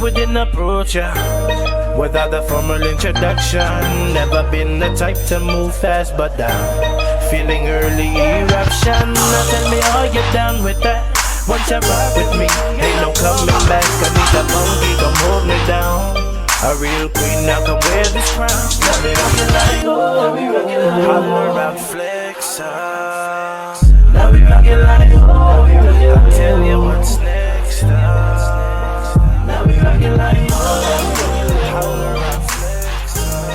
we didn't approach ya without a formal introduction. Never been the type to move fast, but feeling early eruption. Now tell me, are you down with that? Once you rock with me, ain't no coming back. I need a monkey, come hold me down. A real queen now can wear this crown. Now we rockin' like oh, holler out flex up. Now we rockin' like oh, I'll tell you what's next up. Now we rockin' like oh, holler out flex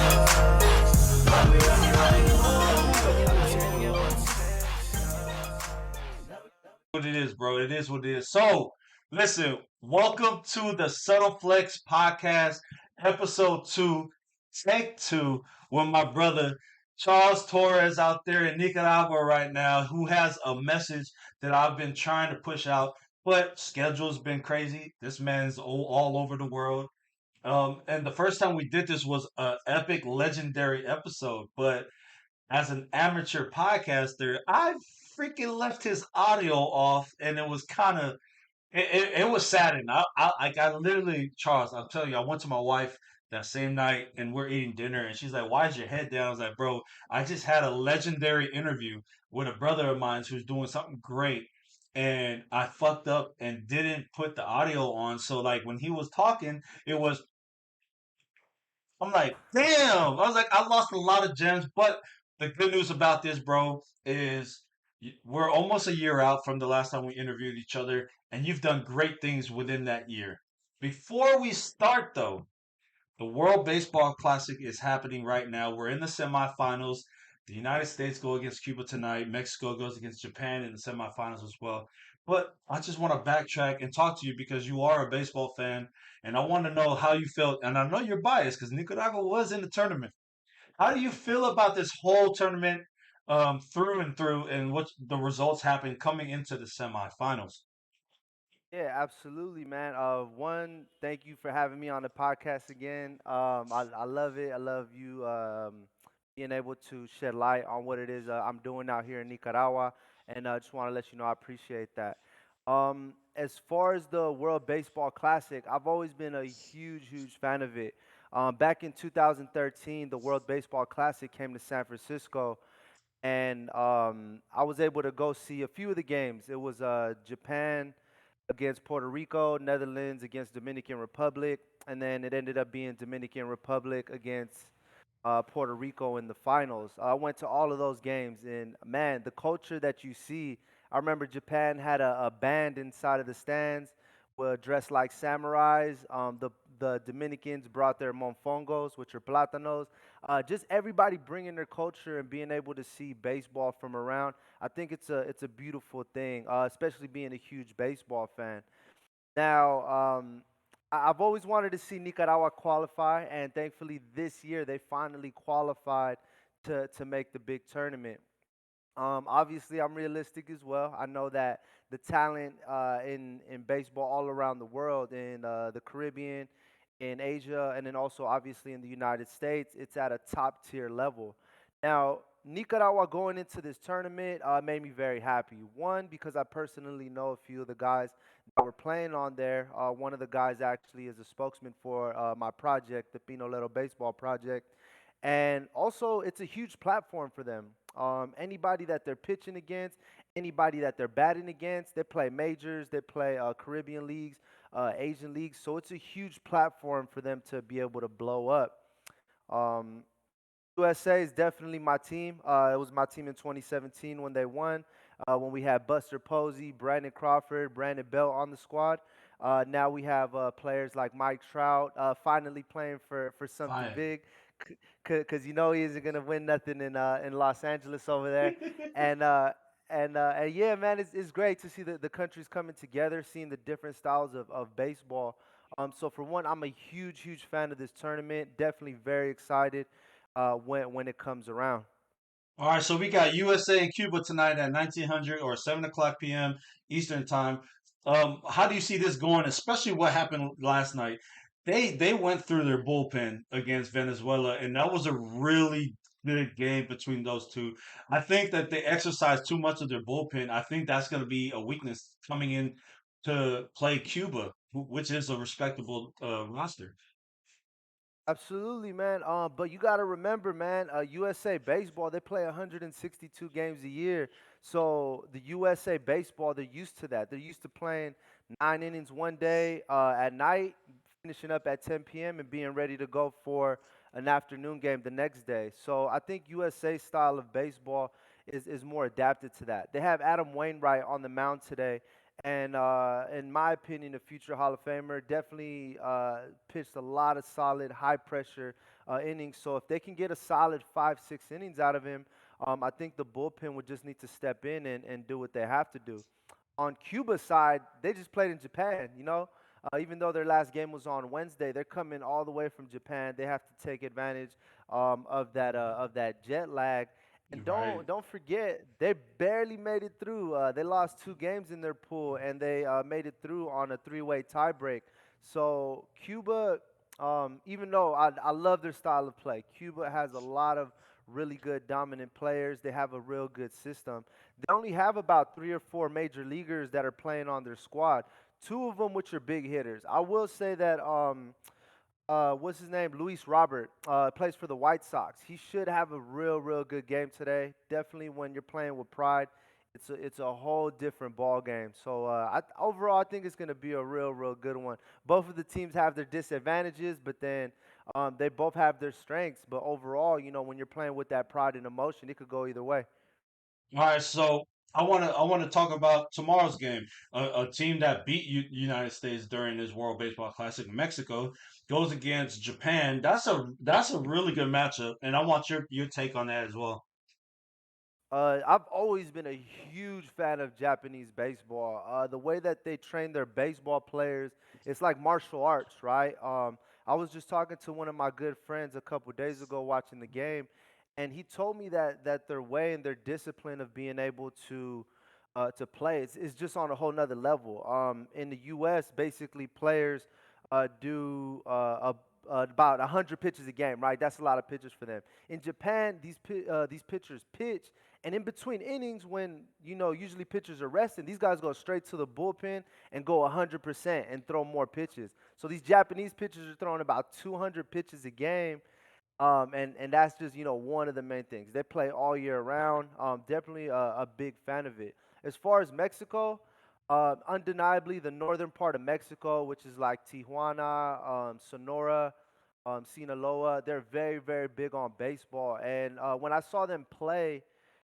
up. Now we rockin' like oh, I'll tell you what's next up. What it is, bro. It is what it is. So, listen, welcome to the Subtle Flex podcast, episode 2, take 2, with my brother Charles Torres out there in Nicaragua right now, who has a message that I've been trying to push out, but schedule's been crazy. This man's all over the world. And the first time we did this was an epic, legendary episode, but as an amateur podcaster, I freaking left his audio off, and it was kind of it was saddening. I literally, Charles, I'll tell you, I went to my wife that same night, and we're eating dinner, and she's like, "Why is your head down?" I was like, "Bro, I just had a legendary interview with a brother of mine who's doing something great." And I fucked up and didn't put the audio on. So like when he was talking, it was I'm like, damn. I was like, I lost a lot of gems, but the good news about this, bro, is we're almost a year out from the last time we interviewed each other, and you've done great things within that year. Before we start, though, the World Baseball Classic is happening right now. We're in the semifinals. The United States go against Cuba tonight. Mexico goes against Japan in the semifinals as well. But I just want to backtrack and talk to you because you are a baseball fan, and I want to know how you felt. And I know you're biased because Nicaragua was in the tournament. How do you feel about this whole tournament through and through, and what the results happen coming into the semifinals? Yeah, absolutely, man. One, thank you for having me on the podcast again. I love it. I love you being able to shed light on what it is I'm doing out here in Nicaragua, and I just want to let you know I appreciate that. As far as the World Baseball Classic, I've always been a huge fan of it. Back in 2013, the World Baseball Classic came to San Francisco, and I was able to go see a few of the games. It was Japan against Puerto Rico, Netherlands against Dominican Republic, and then it ended up being Dominican Republic against Puerto Rico in the finals. I went to all of those games, and man, the culture that you see. I remember Japan had a band inside of the stands, were dressed like samurais. The Dominicans brought their monfongos, which are plátanos. Just everybody bringing their culture and being able to see baseball from around. I think it's a beautiful thing, especially being a huge baseball fan. Now, I've always wanted to see Nicaragua qualify, and thankfully this year they finally qualified to make the big tournament. Obviously, I'm realistic as well. I know that the talent in baseball all around the world, in the Caribbean, in Asia, and then also obviously in the United States, it's at a top tier level. Now, Nicaragua going into this tournament made me very happy. One, because I personally know a few of the guys that were playing on there. One of the guys actually is a spokesman for my project, the Pinolero Baseball project. And also, it's a huge platform for them. Anybody that they're pitching against, anybody that they're batting against, they play majors, they play Caribbean leagues, Asian leagues. So it's a huge platform for them to be able to blow up. Um, USA is definitely my team. It was my team in 2017 when they won, when we had Buster Posey, Brandon Crawford, Brandon Belt on the squad. Now we have players like Mike Trout finally playing for something Fine. big, because you know he isn't gonna win nothing in Los Angeles over there. And and yeah, man, it's great to see the countries coming together, seeing the different styles of baseball. So for one, I'm a huge fan of this tournament. Definitely very excited when it comes around. All right, so we got USA and Cuba tonight at 1900 or 7 o'clock p.m. Eastern time. How do you see this going? Especially what happened last night. They went through their bullpen against Venezuela, and that was a really big game between those two. I think that they exercised too much of their bullpen. I think that's going to be a weakness coming in to play Cuba, which is a respectable roster. Absolutely, man. But you got to remember, man, USA baseball, they play 162 games a year. So the USA baseball, they're used to that. They're used to playing 9 innings one day at night, finishing up at 10 p.m. and being ready to go for an afternoon game the next day. So I think USA style of baseball is more adapted to that. They have Adam Wainwright on the mound today, and in my opinion, a future Hall of Famer, definitely pitched a lot of solid, high pressure innings. So if they can get a solid 5, 6 innings out of him, I think the bullpen would just need to step in and do what they have to do. On Cuba's side, they just played in Japan, you know. Even though their last game was on Wednesday, they're coming all the way from Japan. They have to take advantage of that jet lag. And Right. don't forget, they barely made it through. They lost 2 games in their pool, and they made it through on a three-way tiebreak. So Cuba, even though I love their style of play, Cuba has a lot of really good dominant players. They have a real good system. They only have about 3 or 4 major leaguers that are playing on their squad. Two of them, which are big hitters. I will say that what's his name? Luis Robert plays for the White Sox. He should have a real good game today. Definitely when you're playing with pride, it's a whole different ball game. So overall, I think it's going to be a real good one. Both of the teams have their disadvantages, but then they both have their strengths. But overall, when you're playing with that pride and emotion, it could go either way. All right, so I want to talk about tomorrow's game. A team that beat United States during this World Baseball Classic, Mexico, goes against Japan. That's a really good matchup, and I want your take on that as well. I've always been a huge fan of Japanese baseball. The way that they train their baseball players, it's like martial arts, right? I was just talking to one of my good friends a couple days ago watching the game, and he told me that their way and their discipline of being able to play is just on a whole nother level. In the U.S., basically players do about 100 pitches a game, right? That's a lot of pitches for them. In Japan, these pitchers pitch, and in between innings, when usually pitchers are resting, these guys go straight to the bullpen and go 100% and throw more pitches. So these Japanese pitchers are throwing about 200 pitches a game, and that's just one of the main things. They play all year round. Definitely a big fan of it. As far as Mexico, undeniably the northern part of Mexico, which is like Tijuana, Sonora, Sinaloa, they're very big on baseball. And when I saw them play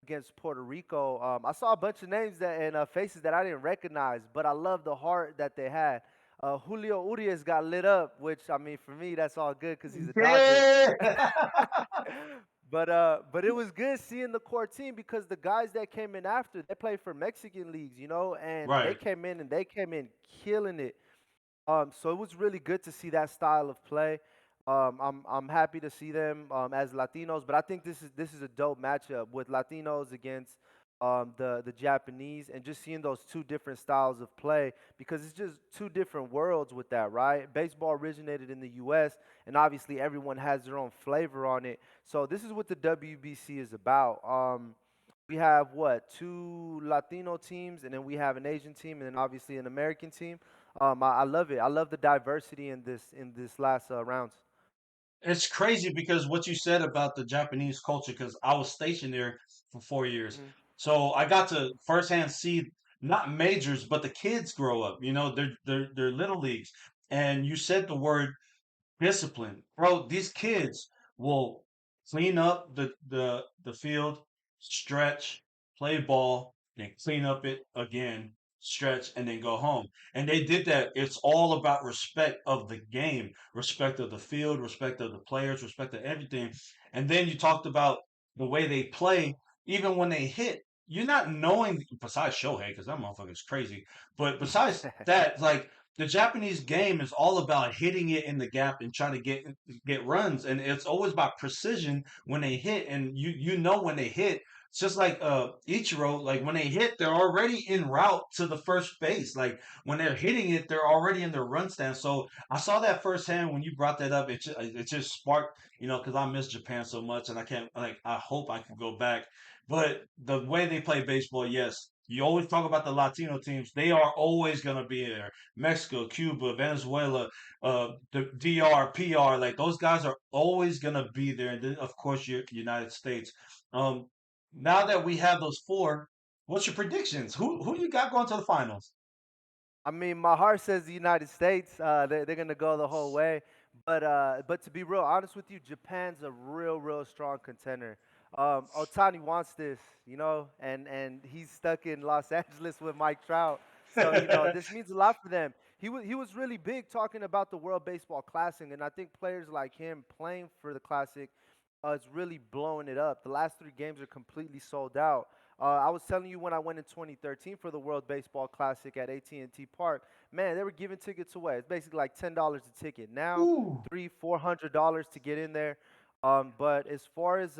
against Puerto Rico, I saw a bunch of names and faces that I didn't recognize, but I love the heart that they had. Julio Urias got lit up, which I mean for me that's all good because he's a Dodger. Yeah. But it was good seeing the core team because the guys that came in after they play for Mexican leagues, and they Right. came in and they came in killing it. So it was really good to see that style of play. I'm happy to see them as Latinos, but I think this is a dope matchup with Latinos against the Japanese, and just seeing those two different styles of play because it's just two different worlds with that, right? Baseball originated in the U.S. and obviously everyone has their own flavor on it. So this is what the WBC is about. We have what, two Latino teams, and then we have an Asian team, and then obviously an American team. I love it. I love the diversity in this last rounds. It's crazy because what you said about the Japanese culture, because I was stationed there for 4 years. Hmm. So I got to firsthand see not majors, but the kids grow up. They're little leagues. And you said the word discipline. Bro, these kids will clean up the field, stretch, play ball, then clean up it again, stretch, and then go home. And they did that. It's all about respect of the game, respect of the field, respect of the players, respect of everything. And then you talked about the way they play, even when they hit. You're not knowing, besides Shohei, because that motherfucker's crazy. But besides that, like the Japanese game is all about hitting it in the gap and trying to get runs, and it's always about precision when they hit, and you know when they hit. It's just like Ichiro, like when they hit, they're already en route to the first base. Like when they're hitting it, they're already in their run stand. So I saw that firsthand when you brought that up. It just sparked, because I miss Japan so much, and I can't like I hope I can go back. But the way they play baseball, yes, You always talk about the Latino teams. They are always going to be there. Mexico, Cuba, Venezuela, the DR, PR, like those guys are always going to be there. And then, of course, your United States. Um, now that we have those four, what's your predictions? Who you got going to the finals? I mean, my heart says the United States. They're gonna go the whole way. But to be real honest with you, Japan's a real strong contender. Otani wants this, and he's stuck in Los Angeles with Mike Trout. So this means a lot for them. He was really big talking about the World Baseball Classic, and I think players like him playing for the Classic is really blowing it up. The last three games are completely sold out. I was telling you when I went in 2013 for the World Baseball Classic at AT&T Park, man, they were giving tickets away. It's basically like $10 a ticket. Now, Ooh. $400 to get in there. But as far as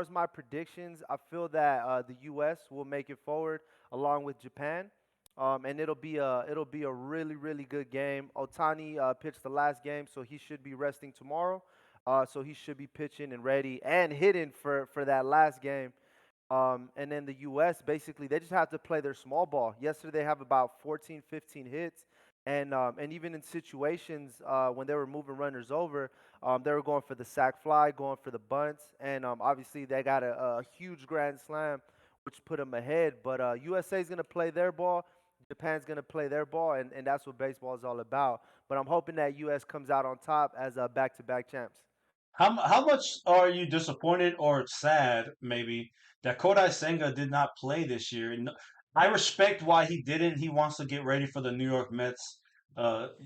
my predictions, I feel that the U.S. will make it forward along with Japan. And it'll be a really good game. Otani pitched the last game, so he should be resting tomorrow. So he should be pitching and ready and hitting for that last game. And then the U.S. basically they just have to play their small ball. Yesterday they have about 14, 15 hits, and even in situations when they were moving runners over, they were going for the sac fly, going for the bunts, and obviously they got a huge grand slam, which put them ahead. But USA is gonna play their ball. Japan's gonna play their ball, and that's what baseball is all about. But I'm hoping that U.S. comes out on top as back-to-back champs. How much are you disappointed or sad, maybe, that Kodai Senga did not play this year? And I respect why he didn't. He wants to get ready for the New York Mets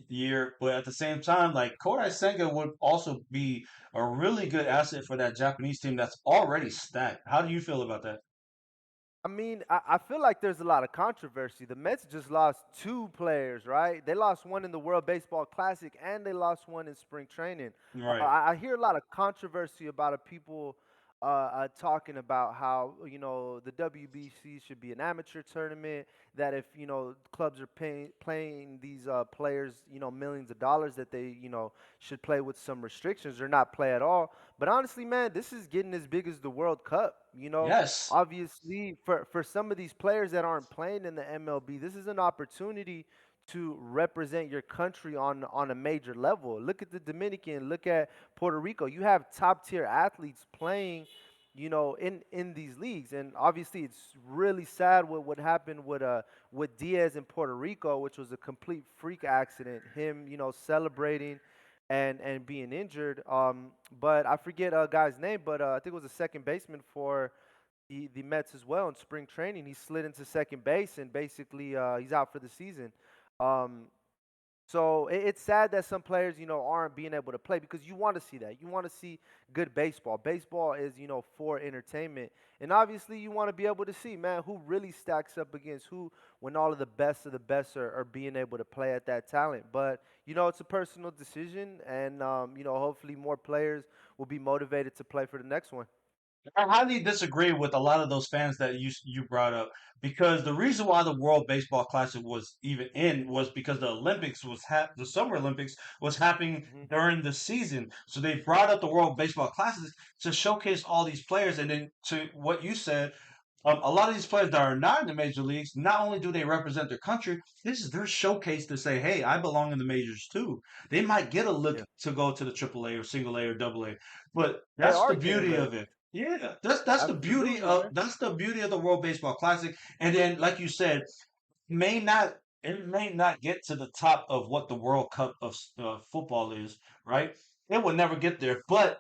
year, but at the same time, like Kodai Senga would also be a really good asset for that Japanese team that's already stacked. How do you feel about that? I mean, I feel like there's a lot of controversy. The Mets just lost two players, right? They lost one in the World Baseball Classic and they lost one in spring training. Right. I hear a lot of controversy about people talking about how, the WBC should be an amateur tournament, that if, clubs are playing these players, millions of dollars, that they, should play with some restrictions or not play at all. But honestly, man, this is getting as big as the World Cup, Yes. obviously for some of these players that aren't playing in the MLB, this is an opportunity to represent your country on a major level. Look at the Dominican, look at Puerto Rico. You have top tier athletes playing, in these leagues. And obviously it's really sad what happened with Diaz in Puerto Rico, which was a complete freak accident. Him, celebrating and being injured. But I forget a guy's name, but I think it was a second baseman for the Mets as well in spring training. He slid into second base and basically he's out for the season. Um, so it's sad that some players, aren't being able to play because you want to see that. You want to see good baseball. Baseball is, for entertainment. And obviously you want to be able to see, man, who really stacks up against who when all of the best are being able to play at that talent. But, it's a personal decision and, hopefully more players will be motivated to play for the next one. I highly disagree with a lot of those fans that you brought up because the reason why the World Baseball Classic was even in was because the Summer Olympics was happening Hmm. during the season. So they brought up the World Baseball Classic to showcase all these players, and then to what you said, a lot of these players that are not in the major leagues, not only do they represent their country, this is their showcase to say, "Hey, I belong in the majors too." They might get a look Yeah. to go to the Triple A or Single A or Double A, but They that's are the getting beauty of looks. it. Yeah, that's the beauty Absolutely, of man. the World Baseball Classic. And then, like you said, may not it may not get to the top of what the World Cup of football is, right? It will never get there. But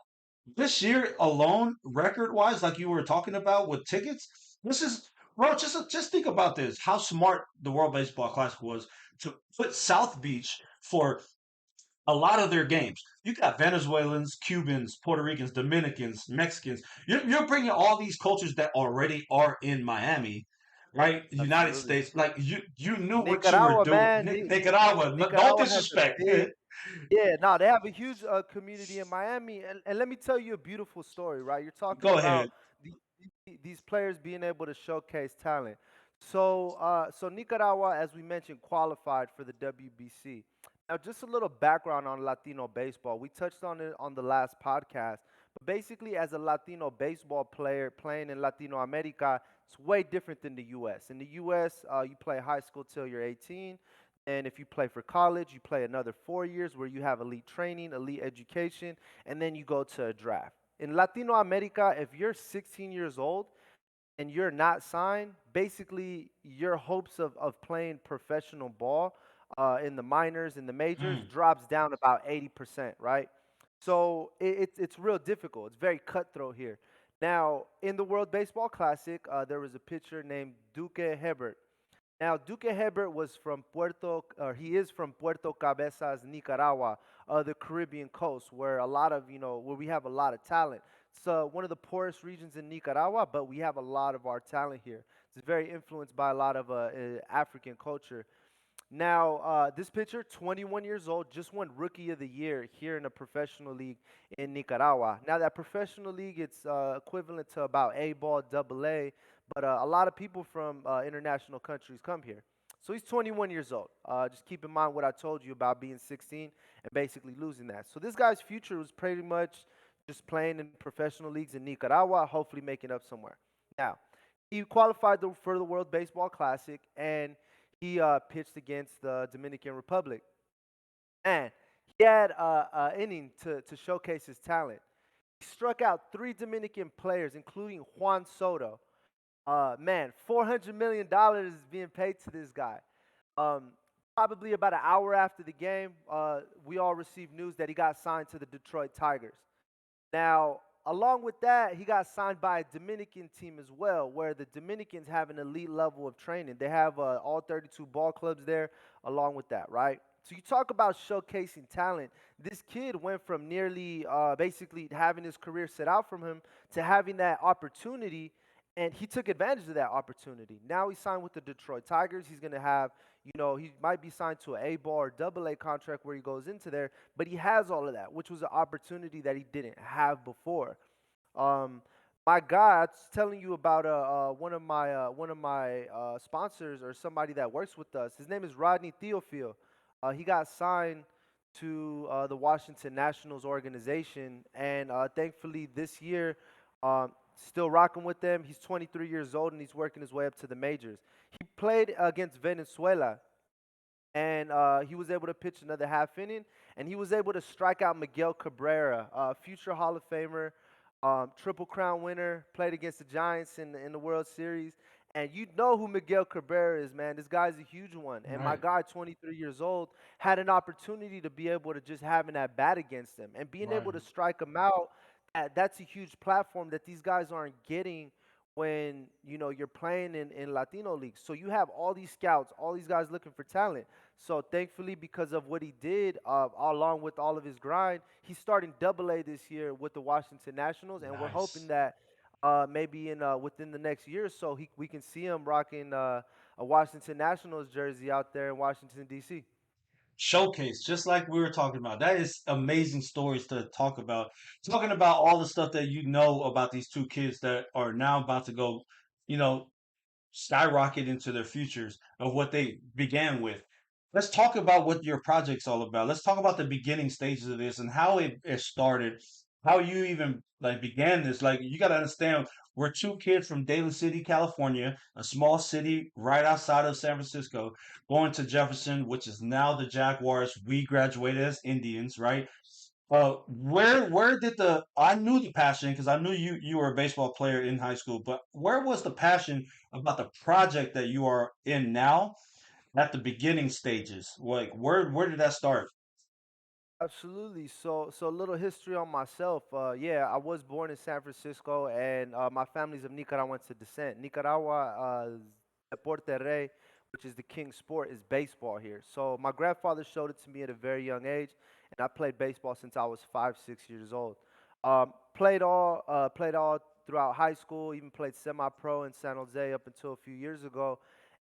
this year alone, record wise, like you were talking about with tickets, this is bro. Just think about this: how smart the World Baseball Classic was to put South Beach for a lot of their games. You got Venezuelans, Cubans, Puerto Ricans, Dominicans, Mexicans. You're bringing all these cultures that already are in Miami, right? United Absolutely. States. Like you knew what you were Nicaragua, doing. man. Nicaragua. No Nicaragua has a disrespect. big, yeah, no, they have a huge community in Miami, and let me tell you a beautiful story, right? You're talking Go about ahead. these players being able to showcase talent. So Nicaragua, as we mentioned, qualified for the WBC. Now, just a little background on Latino baseball. We touched on it on the last podcast, Basically, as a Latino baseball player playing in Latino America, it's way different than the U.S. In the U.S., you play high school till you're 18. And if you play for college, you play another 4 years where you have elite training, elite education, and then you go to a draft. In Latino America, if you're 16 years old and you're not signed, basically your hopes of playing professional ball in the minors and the majors Mm. drops down about 80%, right? So it's real difficult. It's very cutthroat here. Now, in the World Baseball Classic, there was a pitcher named Duque Hebert. Now, Duque Hebert was from he is from Puerto Cabezas, Nicaragua, the Caribbean coast, where where we have a lot of talent. It's one of the poorest regions in Nicaragua, but we have a lot of our talent here. It's very influenced by a lot of African culture. Now, this pitcher, 21 years old, just won Rookie of the Year here in a professional league in Nicaragua. Now, that professional league, it's equivalent to about A ball, double A, but a lot of people from international countries come here. So he's 21 years old. Just keep in mind what I told you about being 16 and basically losing that. So this guy's future was pretty much just playing in professional leagues in Nicaragua, hopefully making up somewhere. Now, he qualified for the World Baseball Classic, and he pitched against the Dominican Republic. And he had an inning to showcase his talent. He struck out three Dominican players, including Juan Soto. Man, $400 million is being paid to this guy. Um, Probably about an hour after the game, we all received news that he got signed to the Detroit Tigers. Now, along with that, he got signed by a Dominican team as well, where the Dominicans have an elite level of training. They have all 32 ball clubs there, along with that, right? So you talk about showcasing talent. This kid went from nearly basically having his career set out from him to having that opportunity, and he took advantage of that opportunity. Now he's signed with the Detroit Tigers. He's going to have, he might be signed to an A ball or double A contract where he goes into there, but he has all of that, which was an opportunity that he didn't have before. Um, my guy, I was telling you about one of my sponsors or somebody that works with us. His name is Rodney Theophil. He got signed to the Washington Nationals organization, and thankfully this year, still rocking with them. He's 23 years old and he's working his way up to the majors. He played against Venezuela, and he was able to pitch another half inning, and he was able to strike out Miguel Cabrera, future Hall of Famer, Triple Crown winner, played against the Giants in the World Series. And you know who Miguel Cabrera is, man. This guy's a huge one. And my Right. guy, 23 years old, had an opportunity to be able to just having that bat against him and being able Right. to strike him out. That's a huge platform that these guys aren't getting when you're playing in Latino leagues. So you have all these scouts, all these guys looking for talent. So thankfully, because of what he did, along with all of his grind, he's starting Double A this year with the Washington Nationals, and we're hoping Nice. that maybe in within the next year or so, we can see him rocking a Washington Nationals jersey out there in Washington D.C. Showcase, just like we were talking about. That is amazing stories to talk about. Talking about all the stuff that you know about these two kids that are now about to go, you know, skyrocket into their futures of what they began with. Let's talk about what your project's all about. Let's talk about the beginning stages of this and how it started, how you even like began this. Like you got to understand, we're two kids from Daly City, California, a small city right outside of San Francisco, going to Jefferson, which is now the Jaguars. We graduated as Indians, right? Where did the I knew the passion because I knew you were a baseball player in high school, but where was the passion about the project that you are in now at the beginning stages? Like where did that start? Absolutely. So a little history on myself. Yeah, I was born in San Francisco, and my family's of Nicaraguan descent. Nicaragua, Deporte Rey, which is the king sport, is baseball here. So my grandfather showed it to me at a very young age, and I played baseball since I was 5, 6 years old. Played all throughout high school. Even played semi-pro in San Jose up until a few years ago.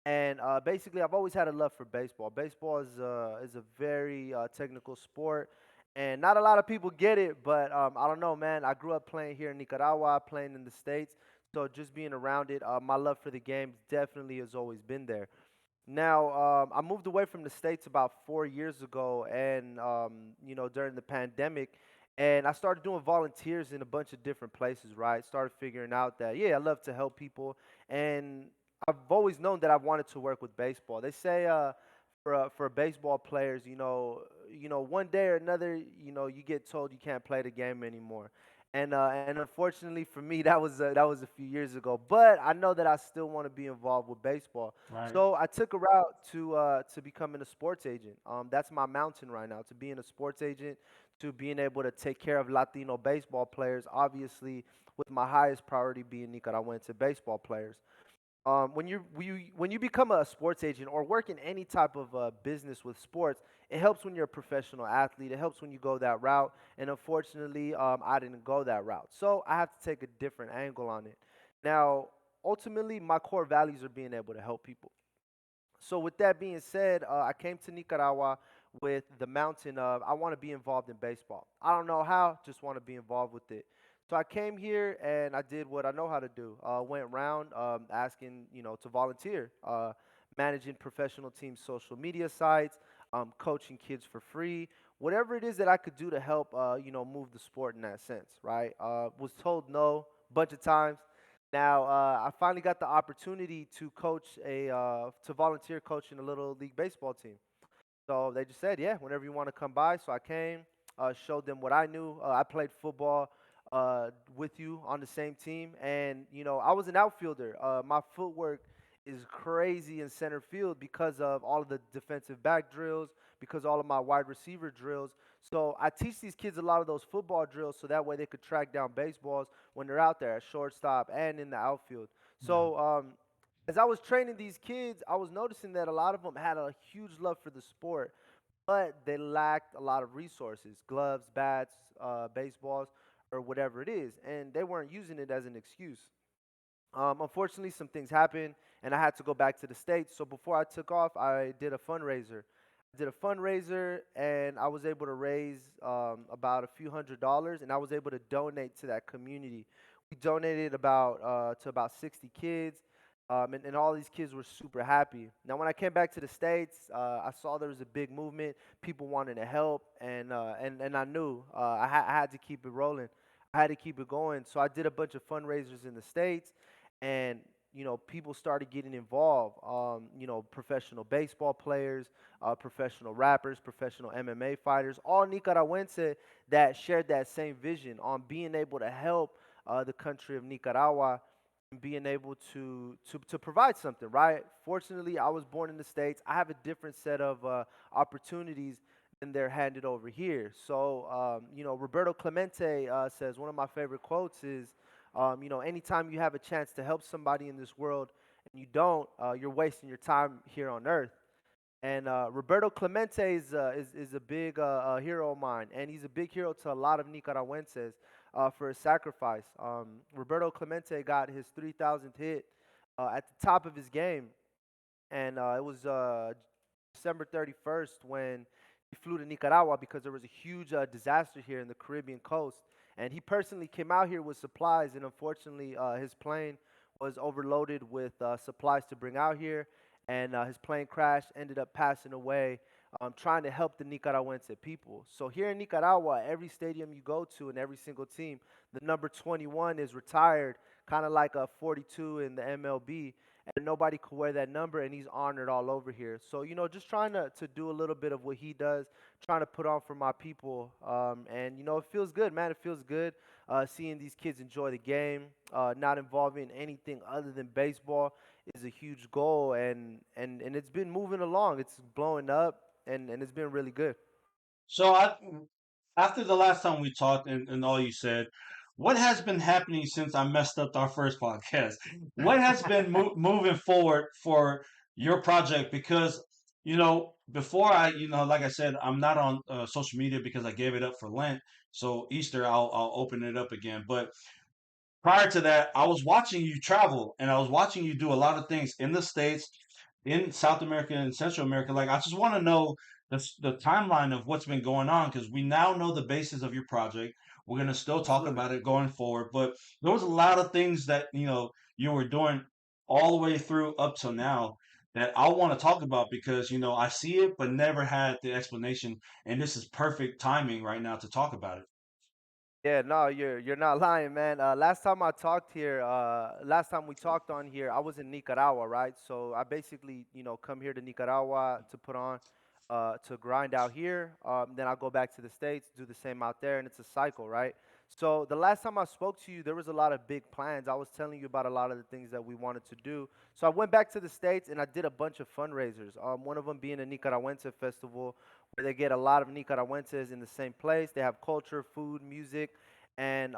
And basically, I've always had a love for baseball. Baseball is a very technical sport, and not a lot of people get it. But I don't know, man. I grew up playing here in Nicaragua, playing in the states, so just being around it, my love for the game definitely has always been there. Now, I moved away from the States about 4 years ago, and during the pandemic, And I started doing volunteers in a bunch of different places, right? Started figuring out that, yeah, I love to help people. And I've always known that I wanted to work with baseball. They say for baseball players, one day or another, you get told you can't play the game anymore. And unfortunately for me, that was a few years ago. But I know that I still want to be involved with baseball. Right. So I took a route to becoming a sports agent. That's my mountain right now, to being a sports agent, to being able to take care of Latino baseball players, obviously with my highest priority being Nicaraguense baseball players. When you become a sports agent or work in any type of business with sports, it helps when you're a professional athlete. It helps when you go that route. And unfortunately, I didn't go that route, so I have to take a different angle on it. Now, ultimately, my core values are being able to help people. So with that being said, I came to Nicaragua with the mountain of I want to be involved in baseball. I don't know how, just want to be involved with it. So I came here and I did what I know how to do. Went around asking, to volunteer, managing professional teams' social media sites, coaching kids for free, whatever it is that I could do to help, move the sport in that sense, right? Was told no a bunch of times. Now, I finally got the opportunity to to volunteer coaching a little league baseball team. So they just said, yeah, whenever you want to come by. So I came, showed them what I knew. I played football with you on the same team, and I was an outfielder. My footwork is crazy in center field because of all of the defensive back drills, because all of my wide receiver drills. So I teach these kids a lot of those football drills, so that way they could track down baseballs when they're out there at shortstop and in the outfield. Yeah. So as I was training these kids, I was noticing that a lot of them had a huge love for the sport, but they lacked a lot of resources: gloves, bats, baseballs, or whatever it is, and they weren't using it as an excuse. Unfortunately, some things happened, and I had to go back to the States. So before I took off, I did a fundraiser. I did a fundraiser, and I was able to raise about a few $100s, and I was able to donate to that community. We donated about 60 kids, and all these kids were super happy. Now, when I came back to the States, I saw there was a big movement. People wanted to help, and I knew I had to keep it rolling. I had to keep it going. So I did a bunch of fundraisers in the States, and people started getting involved. Professional baseball players, professional rappers, professional MMA fighters, all Nicaraguense that shared that same vision on being able to help the country of Nicaragua and being able to provide something, right? Fortunately, I was born in the States. I have a different set of opportunities than they're handed over here. So, Roberto Clemente says one of my favorite quotes is, anytime you have a chance to help somebody in this world and you don't, you're wasting your time here on earth. And Roberto Clemente is a big hero of mine, and he's a big hero to a lot of Nicaraguenses for his sacrifice. Roberto Clemente got his 3,000th hit at the top of his game, and it was December 31st when he flew to Nicaragua because there was a huge disaster here in the Caribbean coast. And he personally came out here with supplies, and unfortunately, his plane was overloaded with supplies to bring out here, and his plane crashed, ended up passing away. Trying to help the Nicaraguense people. So here in Nicaragua, every stadium you go to and every single team, the number 21 is retired, kind of like a 42 in the MLB, and nobody could wear that number, and he's honored all over here. So, just trying to do a little bit of what he does, trying to put on for my people. And, it feels good, man. It feels good seeing these kids enjoy the game, not involving anything other than baseball is a huge goal, and it's been moving along. It's blowing up, and it's been really good. So after the last time we talked and all you said, what has been happening since I messed up our first podcast? What has been moving forward for your project? Because before like I said, I'm not on social media because I gave it up for Lent. So Easter, I'll open it up again. But prior to that, I was watching you travel and I was watching you do a lot of things in the States, in South America and Central America. Like, I just want to know the timeline of what's been going on because we now know the basis of your project. We're going to still talk Absolutely. about it going forward, but there was a lot of things that, you were doing all the way through up till now that I want to talk about because, I see it, but never had the explanation. And this is perfect timing right now to talk about it. Yeah, no, you're not lying, man. Last time I talked here, last time we talked on here, I was in Nicaragua, right? So I basically, come here to Nicaragua to put on, to grind out here. Then I go back to the States, do the same out there, and it's a cycle, right? So the last time I spoke to you, there was a lot of big plans. I was telling you about a lot of the things that we wanted to do. So I went back to the States and I did a bunch of fundraisers. One of them being a Nicaragüense festival where they get a lot of Nicaraguenses in the same place. They have culture, food, music, and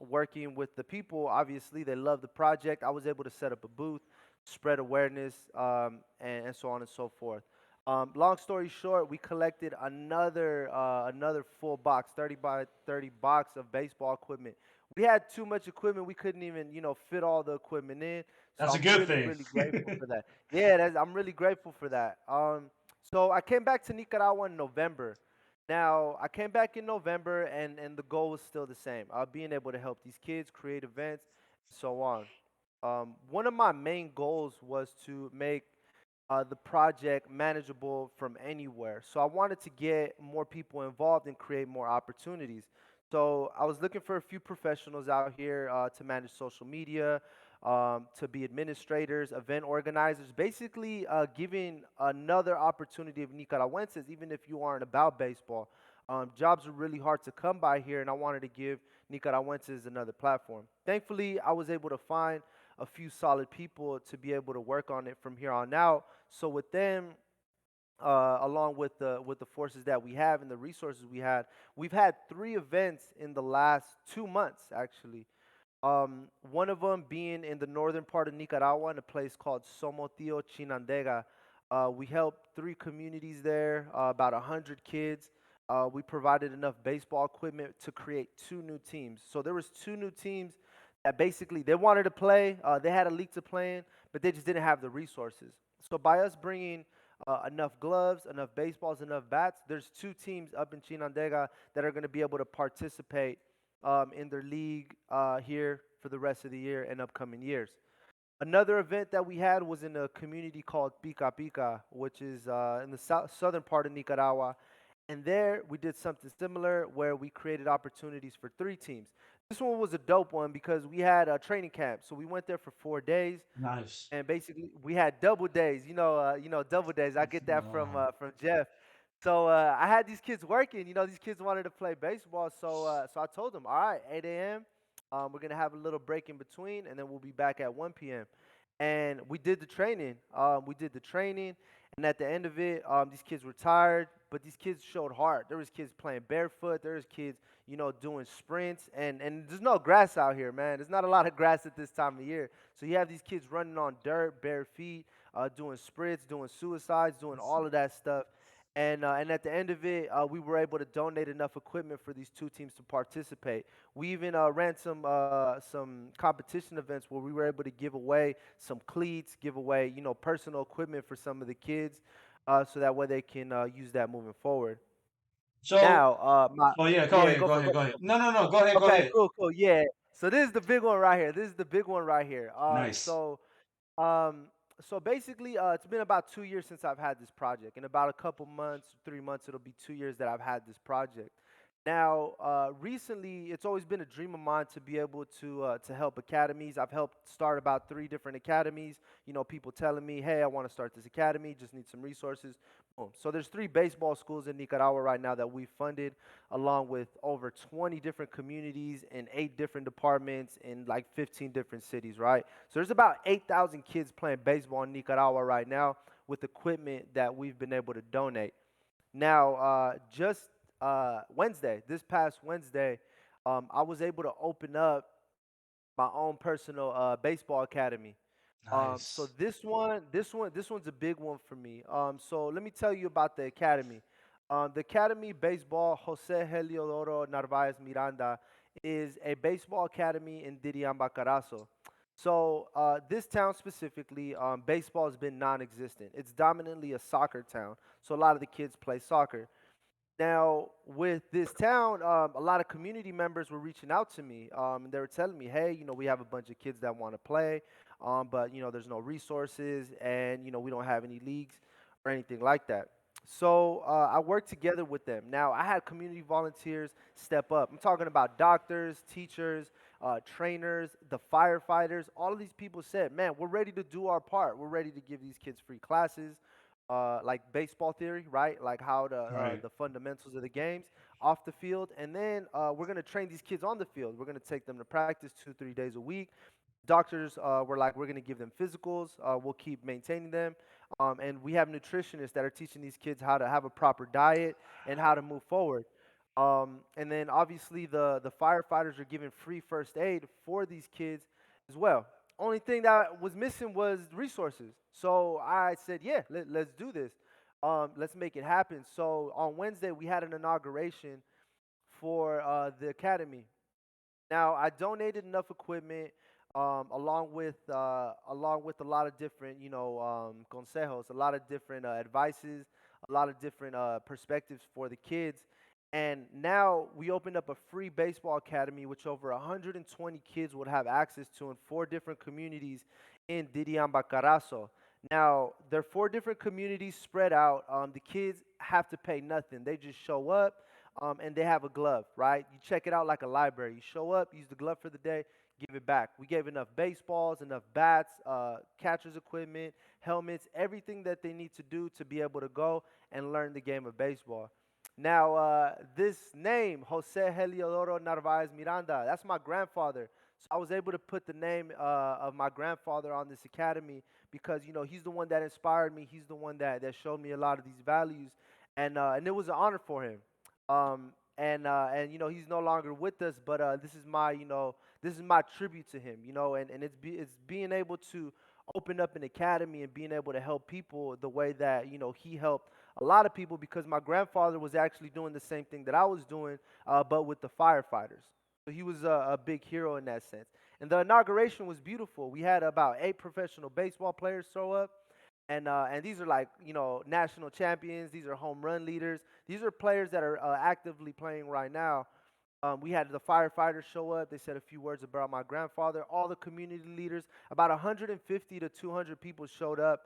working with the people. Obviously, they love the project. I was able to set up a booth, spread awareness, and so on and so forth. Long story short, we collected another full box, 30 by 30 box of baseball equipment. We had too much equipment. We couldn't even, fit all the equipment in. So That's a I'm good really, thing. really grateful for that. Yeah, I'm really grateful for that. So I came back to Nicaragua in November. Now I came back in November, and the goal was still the same. Being able to help these kids create events, so on. One of my main goals was to make the project manageable from anywhere. So I wanted to get more people involved and create more opportunities. So I was looking for a few professionals out here to manage social media, to be administrators, event organizers, basically giving another opportunity of Nicaraguenses, even if you aren't about baseball. Jobs are really hard to come by here, and I wanted to give Nicaraguenses another platform. Thankfully, I was able to find a few solid people to be able to work on it from here on out. So with them, along with the forces that we have and the resources we've had three events in the last 2 months actually. One of them being in the northern part of Nicaragua in a place called Somotio Chinandega. We helped three communities there, about 100 kids. We provided enough baseball equipment to create two new teams. So there was two new teams that basically they wanted to play. They had a league to play in, but they just didn't have the resources. So by us bringing enough gloves, enough baseballs, enough bats, there's two teams up in Chinandega that are going to be able to participate in their league here for the rest of the year and upcoming years. Another event that we had was in a community called Pica Pica, which is in the southern part of Nicaragua. And there we did something similar where we created opportunities for three teams. This one was a dope one because we had a training camp. So we went there for 4 days, Nice. and basically we had double days. Double days. I get that Oh, from Jeff. So I had these kids working. These kids wanted to play baseball. So I told them, all right, 8 a.m. We're gonna have a little break in between, and then we'll be back at 1 p.m. And we did the training. And at the end of it, these kids were tired, but these kids showed heart. There was kids playing barefoot. There was kids, doing sprints, and there's no grass out here, man. There's not a lot of grass at this time of year. So you have these kids running on dirt, bare feet, doing sprints, doing suicides, doing all of that stuff. And at the end of it, we were able to donate enough equipment for these two teams to participate. We even ran some competition events where we were able to give away some cleats, give away personal equipment for some of the kids, so that way they can use that moving forward. so Now, my oh yeah, go yeah, ahead, go go for ahead, go. go ahead. No, no, no, go ahead, go Okay, ahead. cool, cool, yeah. So this is the big one right here. This is the big one right here. Nice. Um, so basically, it's been about 2 years since I've had this project. In about a couple months, 3 months, it'll be 2 years that I've had this project. Now, recently, it's always been a dream of mine to be able to help academies. I've helped start about three different academies. People telling me, "Hey, I want to start this academy. Just need some resources." Boom. So there's three baseball schools in Nicaragua right now that we've funded, along with over 20 different communities in 8 different departments in like 15 different cities. Right. So there's about 8,000 kids playing baseball in Nicaragua right now with equipment that we've been able to donate. Now, just Wednesday, this past Wednesday, I was able to open up my own personal baseball academy. So Nice. this one's a big one for me. So let me tell you about the academy. The academy baseball Jose Heliodoro Narvaez Miranda is a baseball academy in Diriamba Carazo. So this town specifically, baseball has been non-existent. It's dominantly a soccer town. So a lot of the kids play soccer. Now, with this town, a lot of community members were reaching out to me, and they were telling me, "Hey, we have a bunch of kids that want to play, but there's no resources, and we don't have any leagues or anything like that." So I worked together with them. Now I had community volunteers step up. I'm talking about doctors, teachers, trainers, the firefighters. All of these people said, "Man, we're ready to do our part. We're ready to give these kids free classes, like baseball theory, right? Like how Right. the fundamentals of the games off the field, and then we're gonna train these kids on the field. We're gonna take them to practice 2, 3 days a week. Doctors were like, we're going to give them physicals. We'll keep maintaining them. And we have nutritionists that are teaching these kids how to have a proper diet and how to move forward. And then obviously the firefighters are giving free first aid for these kids as well. Only thing that was missing was resources. So I said, yeah, let's do this. Let's make it happen. So on Wednesday, we had an inauguration for the academy. Now, I donated enough equipment, along with a lot of different, consejos, a lot of different advices, a lot of different perspectives for the kids. And now we opened up a free baseball academy, which over 120 kids would have access to in 4 different communities in Dirian Bacarazo. Now, there are 4 different communities spread out. The kids have to pay nothing. They just show up, and they have a glove, right? You check it out like a library. You show up, use the glove for the day, give it back. We gave enough baseballs, enough bats, catcher's equipment, helmets, everything that they need to do to be able to go and learn the game of baseball. Now, this name, Jose Heliodoro Narvaez Miranda, that's my grandfather. So I was able to put the name of my grandfather on this academy because, he's the one that inspired me. He's the one that showed me a lot of these values. And it was an honor for him. And he's no longer with us, but this is my tribute to him, and it's being able to open up an academy and being able to help people the way that he helped a lot of people because my grandfather was actually doing the same thing that I was doing, but with the firefighters. So he was a big hero in that sense. And the inauguration was beautiful. We had about 8 professional baseball players show up. And these are like national champions. These are home run leaders. These are players that are actively playing right now. We had the firefighters show up. They said a few words about my grandfather. All the community leaders, about 150 to 200 people showed up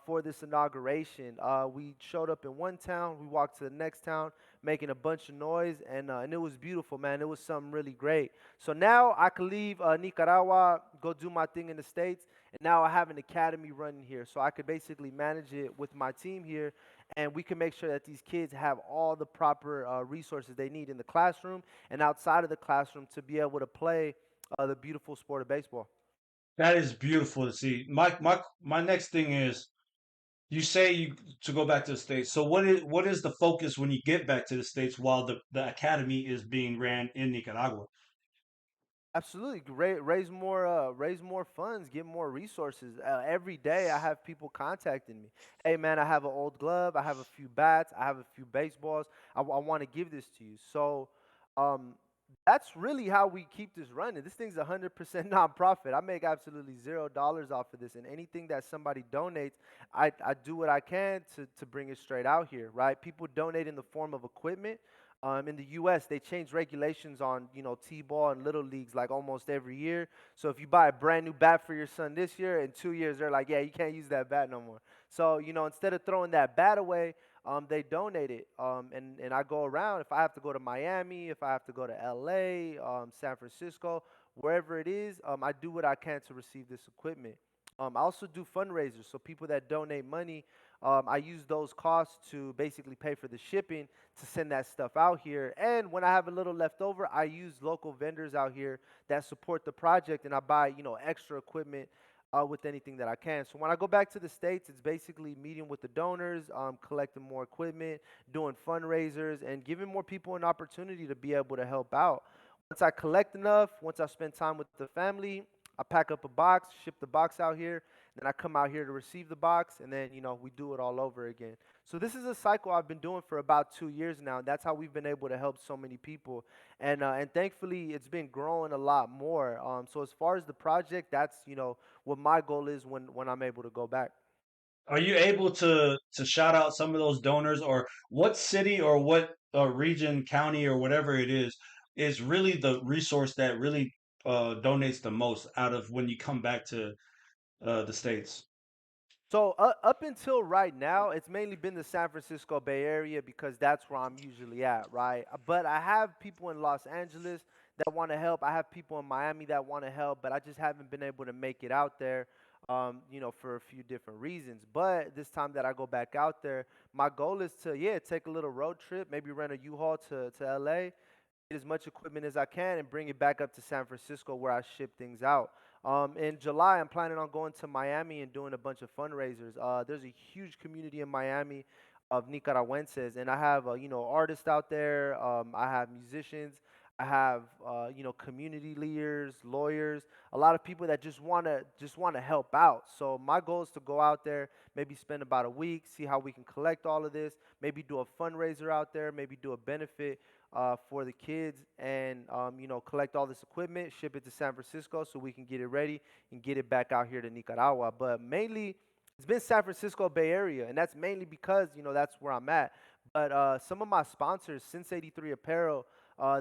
for this inauguration. We showed up in one town. We walked to the next town, making a bunch of noise, and it was beautiful, man. It was something really great. So now I could leave Nicaragua, go do my thing in the States, and now I have an academy running here. So I could basically manage it with my team here, and we can make sure that these kids have all the proper resources they need in the classroom and outside of the classroom to be able to play the beautiful sport of baseball. That is beautiful to see. My next thing is you say you to go back to the States. So what is the focus when you get back to the States while the academy is being ran in Nicaragua? Absolutely, raise more funds, get more resources. Every day, I have people contacting me. Hey, man, I have an old glove, I have a few bats, I have a few baseballs. I want to give this to you. So, um, that's really how we keep this running. This thing's 100% nonprofit. I make absolutely $0 off of this, and anything that somebody donates, I do what I can to bring it straight out here. Right? People donate in the form of equipment. In the U.S., they change regulations on t-ball and little leagues like almost every year. So if you buy a brand new bat for your son this year, in 2 years they're like, yeah, you can't use that bat no more. So instead of throwing that bat away, they donate it. And I go around. If I have to go to Miami, if I have to go to L.A., San Francisco, wherever it is, I do what I can to receive this equipment. I also do fundraisers. So people that donate money, I use those costs to basically pay for the shipping to send that stuff out here. And when I have a little left over, I use local vendors out here that support the project, and I buy extra equipment with anything that I can. So when I go back to the States, it's basically meeting with the donors, collecting more equipment, doing fundraisers, and giving more people an opportunity to be able to help out. Once I collect enough, once I spend time with the family, I pack up a box, ship the box out here, then I come out here to receive the box, and then we do it all over again. So this is a cycle I've been doing for about 2 years now. And that's how we've been able to help so many people, and thankfully it's been growing a lot more. So as far as the project, that's what my goal is when I'm able to go back. Are you able to shout out some of those donors, or what city or what region, county, or whatever it is really the resource that really donates the most out of when you come back to the States? So up until right now, it's mainly been the San Francisco Bay Area because that's where I'm usually at, right? But I have people in Los Angeles that want to help. I have people in Miami that want to help, but I just haven't been able to make it out there, for a few different reasons. But this time that I go back out there, my goal is to, yeah, take a little road trip, maybe rent a U-Haul to LA, get as much equipment as I can and bring it back up to San Francisco where I ship things out. In July, I'm planning on going to Miami and doing a bunch of fundraisers. There's a huge community in Miami of Nicaraguenses, and I have artists out there. I have musicians. I have community leaders, lawyers, a lot of people that just wanna help out. So my goal is to go out there, maybe spend about a week, see how we can collect all of this, maybe do a fundraiser out there, maybe do a benefit for the kids and collect all this equipment, ship it to San Francisco so we can get it ready and get it back out here to Nicaragua. But mainly, it's been San Francisco Bay Area, and that's mainly because that's where I'm at. But some of my sponsors, Since 83 Apparel,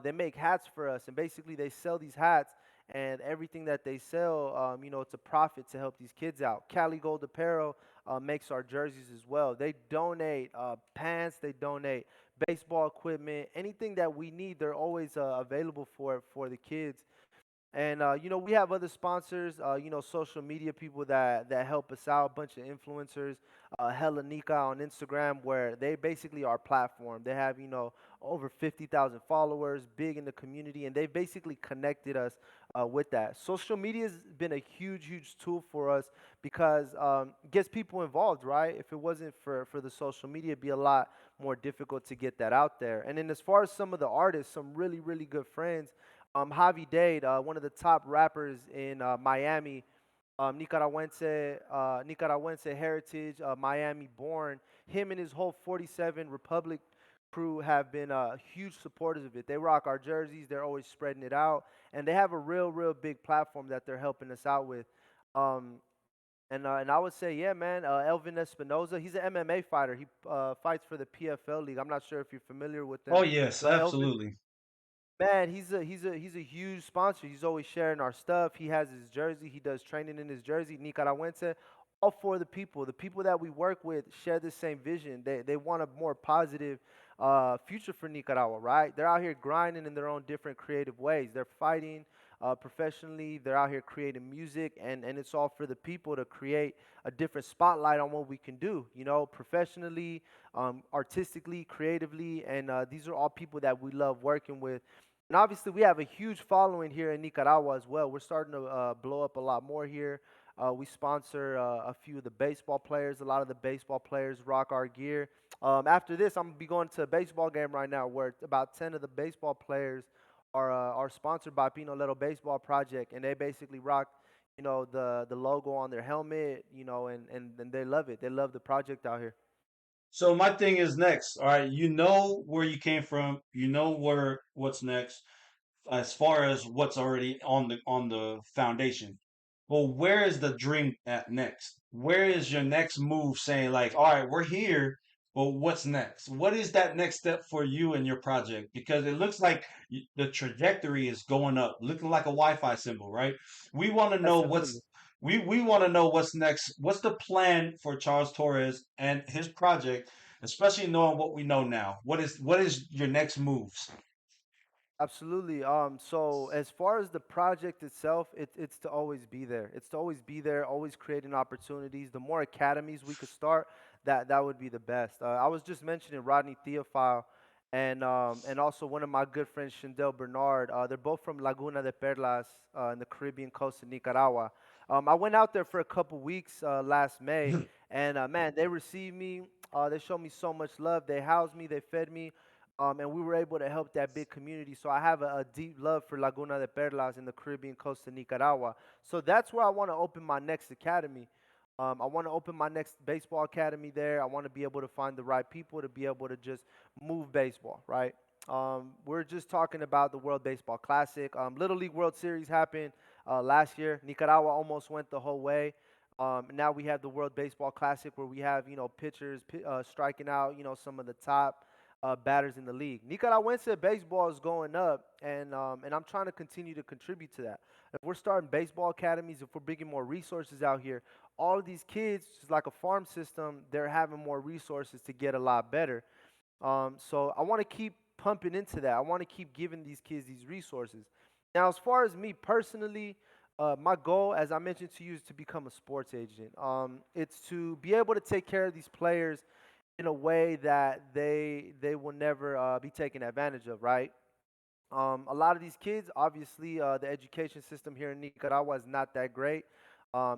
they make hats for us, and basically they sell these hats. And everything that they sell, it's a profit to help these kids out. Cali Gold Apparel makes our jerseys as well. They donate pants, they donate baseball equipment, anything that we need, they're always available for the kids. And we have other sponsors, social media people that help us out, a bunch of influencers, Hella Nika on Instagram, where they basically our platform. They have over 50,000 followers, big in the community, and they've basically connected us with that. Social media has been a huge, huge tool for us because it gets people involved, right? If it wasn't for the social media, it'd be a lot more difficult to get that out there. And then as far as some of the artists, some really, really good friends. Javi Dade, one of the top rappers in Miami, Nicaraguense heritage, Miami born. Him and his whole 47 Republic crew have been huge supporters of it. They rock our jerseys. They're always spreading it out, and they have a real, real big platform that they're helping us out with. Um, and I would say, yeah, man, Elvin Espinoza, he's an MMA fighter. He fights for the PFL League. I'm not sure if you're familiar with Oh them, yes, but Elvin, absolutely. man, he's a huge sponsor. He's always sharing our stuff. He has his jersey. He does training in his jersey. Nicaragüense, all for the people. The people that we work with share the same vision. They want a more positive future for Nicaragua, right? They're out here grinding in their own different creative ways. They're fighting professionally. They're out here creating music, and it's all for the people to create a different spotlight on what we can do. Professionally, artistically, creatively, and these are all people that we love working with. And obviously, we have a huge following here in Nicaragua as well. We're starting to blow up a lot more here. We sponsor a few of the baseball players. A lot of the baseball players rock our gear. After this, I'm gonna be going to a baseball game right now where about 10 of the baseball players are sponsored by Pinolero Baseball Project, and they basically rock, the logo on their helmet, and they love it. They love the project out here. So my thing is next. All right, you know where you came from. You know what's next as far as what's already on the foundation. Well, where is the dream at next? Where is your next move saying like, all right, we're here, but what's next? What is that next step for you and your project? Because it looks like the trajectory is going up, looking like a Wi-Fi symbol, right? We want to know Absolutely. we want to know what's next. What's the plan for Charles Torres and his project, especially knowing what we know now? What is your next moves? Absolutely. So as far as the project itself, it's to always be there. It's to always be there, always creating opportunities. The more academies we could start, that would be the best. I was just mentioning Rodney Theophile and also one of my good friends, Shindel Bernard. They're both from Laguna de Perlas in the Caribbean coast of Nicaragua. I went out there for a couple weeks last May, and man, they received me. They showed me so much love. They housed me. They fed me, and we were able to help that big community. So I have a deep love for Laguna de Perlas in the Caribbean coast of Nicaragua. So that's where I want to open my next academy. I want to open my next baseball academy there. I want to be able to find the right people to be able to just move baseball, right? We're just talking about the World Baseball Classic. Little League World Series happened last year. Nicaragua almost went the whole way. Now we have the World Baseball Classic where we have, pitchers striking out, some of the top batters in the league. Nicaraguense baseball is going up, and I'm trying to continue to contribute to that. If we're starting baseball academies, if we're bringing more resources out here, all of these kids, just like a farm system, they're having more resources to get a lot better. So I want to keep pumping into that. I want to keep giving these kids these resources. Now, as far as me personally, my goal, as I mentioned to you, is to become a sports agent. It's to be able to take care of these players in a way that they will never be taken advantage of, right? A lot of these kids, obviously, the education system here in Nicaragua is not that great.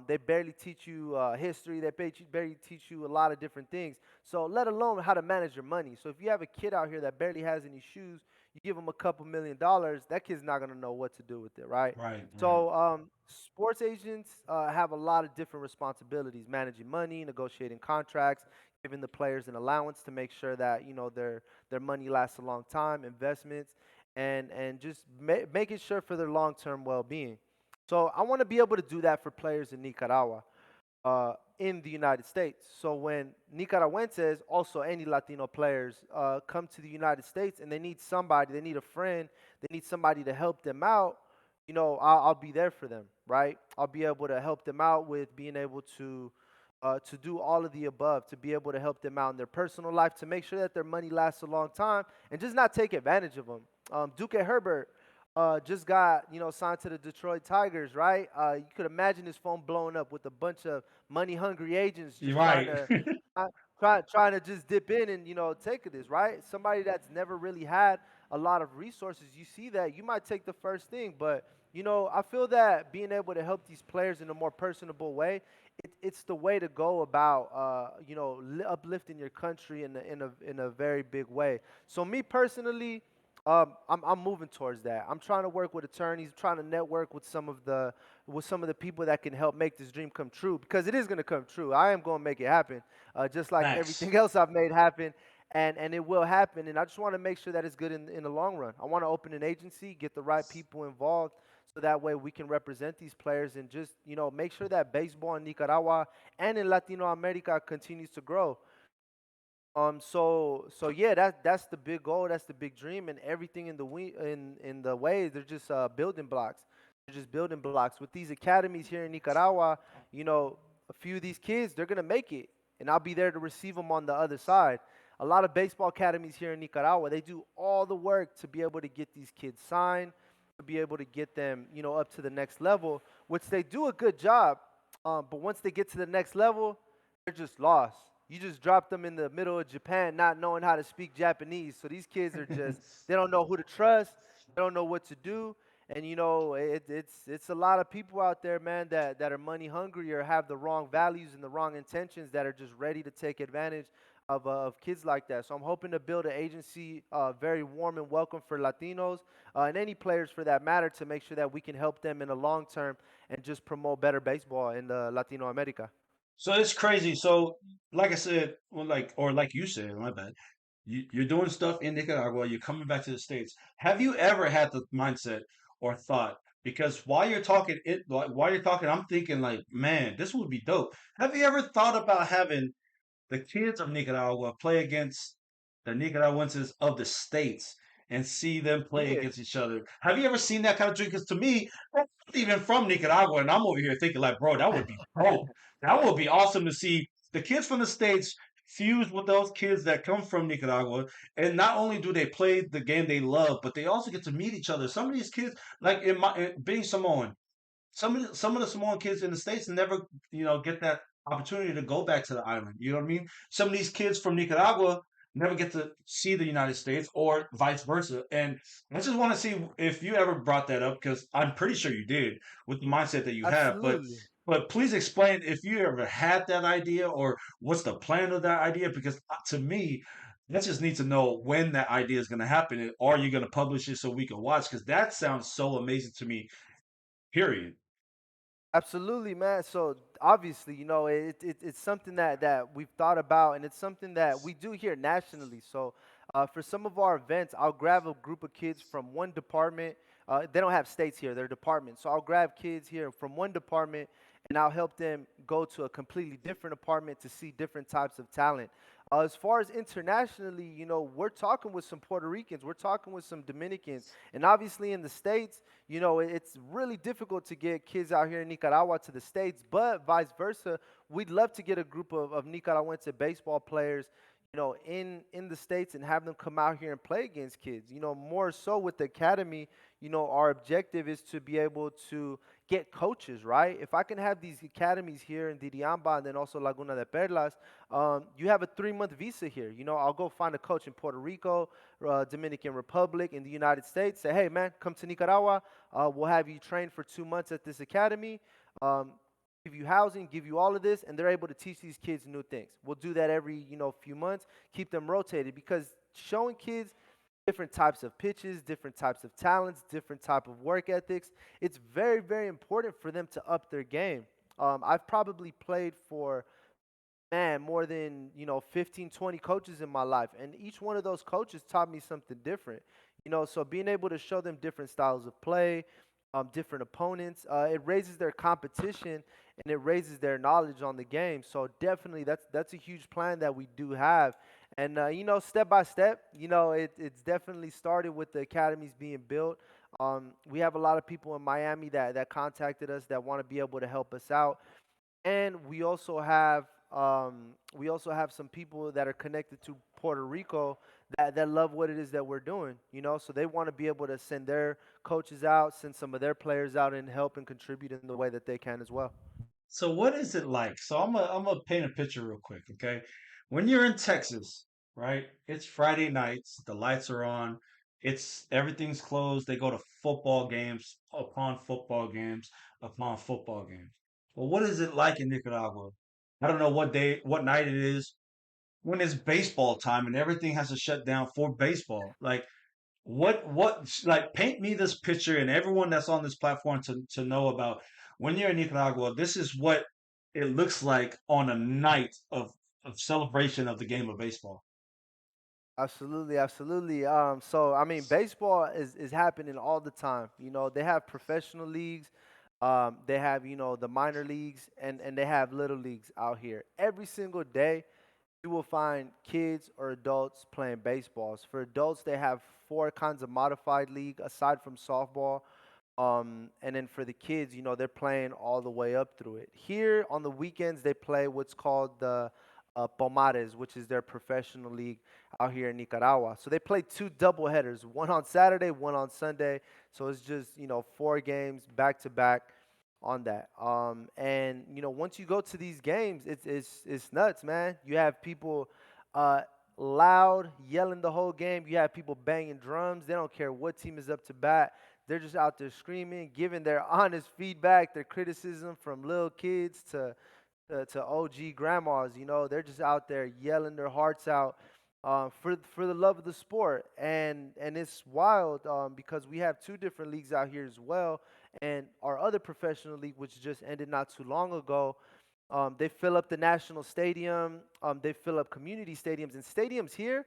They barely teach you history. They barely teach you a lot of different things. So, let alone how to manage your money. So, if you have a kid out here that barely has any shoes, you give him a couple $1 million, that kid's not gonna know what to do with it, right? Right, right. So, sports agents have a lot of different responsibilities: managing money, negotiating contracts, giving the players an allowance to make sure that their money lasts a long time, investments, and just making sure for their long-term well-being. So I want to be able to do that for players in Nicaragua, in the United States. So when Nicaraguenses, also any Latino players, come to the United States and they need somebody, they need a friend, they need somebody to help them out, I'll be there for them, right? I'll be able to help them out with being able to do all of the above, to be able to help them out in their personal life, to make sure that their money lasts a long time, and just not take advantage of them. Duque Herbert just got signed to the Detroit Tigers, right? You could imagine his phone blowing up with a bunch of money hungry agents You're just trying right. to trying to just dip in and take this, right? Somebody that's never really had a lot of resources, you see that you might take the first thing, but I feel that being able to help these players in a more personable way, it's the way to go about uplifting your country in a very big way. So me personally, I'm moving towards that. I'm trying to work with attorneys, trying to network with some of the people that can help make this dream come true, because it is going to come true. I am going to make it happen, just like Facts. everything else I've made happen, and it will happen. And I just want to make sure that it's good in the long run. I want to open an agency, get the right people involved, so that way we can represent these players and just make sure that baseball in Nicaragua and in Latino America continues to grow. So yeah, that's the big goal, that's the big dream, and everything in the way, they're just building blocks. They're just building blocks with these academies here in Nicaragua. A few of these kids, they're gonna make it, and I'll be there to receive them on the other side. A lot of baseball academies here in Nicaragua, they do all the work to be able to get these kids signed, to be able to get them, up to the next level, which they do a good job. But once they get to the next level, they're just lost. You just drop them in the middle of Japan not knowing how to speak Japanese. So these kids are just, they don't know who to trust, they don't know what to do. And it's a lot of people out there, man, that are money hungry or have the wrong values and the wrong intentions, that are just ready to take advantage of kids like that. So I'm hoping to build an agency, very warm and welcome for Latinos, and any players for that matter, to make sure that we can help them in the long term and just promote better baseball in the Latino America. So it's crazy. So, like I said, well, like you said, my bad. You're doing stuff in Nicaragua. You're coming back to the States. Have you ever had the mindset or thought? Because while you're talking, I'm thinking like, man, this would be dope. Have you ever thought about having the kids of Nicaragua play against the Nicaraguenses of the States and see them play Yeah, against each other? Have you ever seen that kind of dream? Because to me, I'm not even from Nicaragua, and I'm over here thinking like, bro, that would be dope. That would be awesome to see the kids from the States fuse with those kids that come from Nicaragua, and not only do they play the game they love, but they also get to meet each other. Some of these kids, like being Samoan, some of the Samoan kids in the States never, get that opportunity to go back to the island. You know what I mean? Some of these kids from Nicaragua never get to see the United States or vice versa. And I just want to see if you ever brought that up, because I'm pretty sure you did with the mindset that you have. absolutely. But please explain if you ever had that idea, or what's the plan of that idea, because to me, I just need to know when that idea is going to happen. And are you going to publish it so we can watch? Because that sounds so amazing to me. Period. Absolutely, man. So obviously, it's something that we've thought about, and it's something that we do here nationally. So for some of our events, I'll grab a group of kids from one department. They don't have states here; they're departments. So I'll grab kids here from one department, and I'll help them go to a completely different apartment to see different types of talent. As far as internationally, we're talking with some Puerto Ricans, we're talking with some Dominicans, and obviously in the States, it's really difficult to get kids out here in Nicaragua to the States, but vice versa, we'd love to get a group of Nicaraguense baseball players, in the States and have them come out here and play against kids. More so with the academy, our objective is to be able to get coaches, right? If I can have these academies here in Diriamba and then also Laguna de Perlas, you have a 3-month visa here. I'll go find a coach in Puerto Rico, Dominican Republic, in the United States. Say, hey, man, come to Nicaragua. We'll have you train for 2 months at this academy. Give you housing, give you all of this, and they're able to teach these kids new things. We'll do that every, few months, keep them rotated, because showing kids different types of pitches, different types of talents, different type of work ethics, it's very, very important for them to up their game. I've probably played for, man, more than, 15, 20 coaches in my life, and each one of those coaches taught me something different. So being able to show them different styles of play, different opponents, it raises their competition and it raises their knowledge on the game. So definitely, that's a huge plan that we do have. And step by step, it's definitely started with the academies being built. We have a lot of people in Miami that contacted us that want to be able to help us out, and we also have some people that are connected to Puerto Rico that love what it is that we're doing, so they want to be able to send their coaches out, send some of their players out, and help and contribute in the way that they can as well. So what is it like? So I'm gonna paint a picture real quick, okay? When you're in Texas, right? It's Friday nights, the lights are on, it's everything's closed. They go to football games upon football games upon football games. Well, what is it like in Nicaragua? I don't know what day, what night it is when it's baseball time and everything has to shut down for baseball. Like what like paint me this picture and everyone that's on this platform to know about when you're in Nicaragua, this is what it looks like on a night of celebration of the game of baseball. Absolutely, absolutely. So I mean, baseball is happening all the time. They have professional leagues, they have the minor leagues, and they have little leagues out here. Every single day, you will find kids or adults playing baseballs. For adults, they have four kinds of modified league aside from softball. And then for the kids, they're playing all the way up through it. Here on the weekends, they play what's called the Pomares, which is their professional league out here in Nicaragua. So they play two double headers, one on Saturday, one on Sunday. So it's just, 4 games back to back on that. And once you go to these games, it's nuts, man. You have people uh, loud yelling the whole game. You have people banging drums. They don't care what team is up to bat. They're just out there screaming, giving their honest feedback, their criticism, from little kids to OG grandmas. They're just out there yelling their hearts out for the love of the sport, and it's wild because we have two different leagues out here as well, and our other professional league, which just ended not too long ago. They fill up the national stadium. They fill up community stadiums, and stadiums here,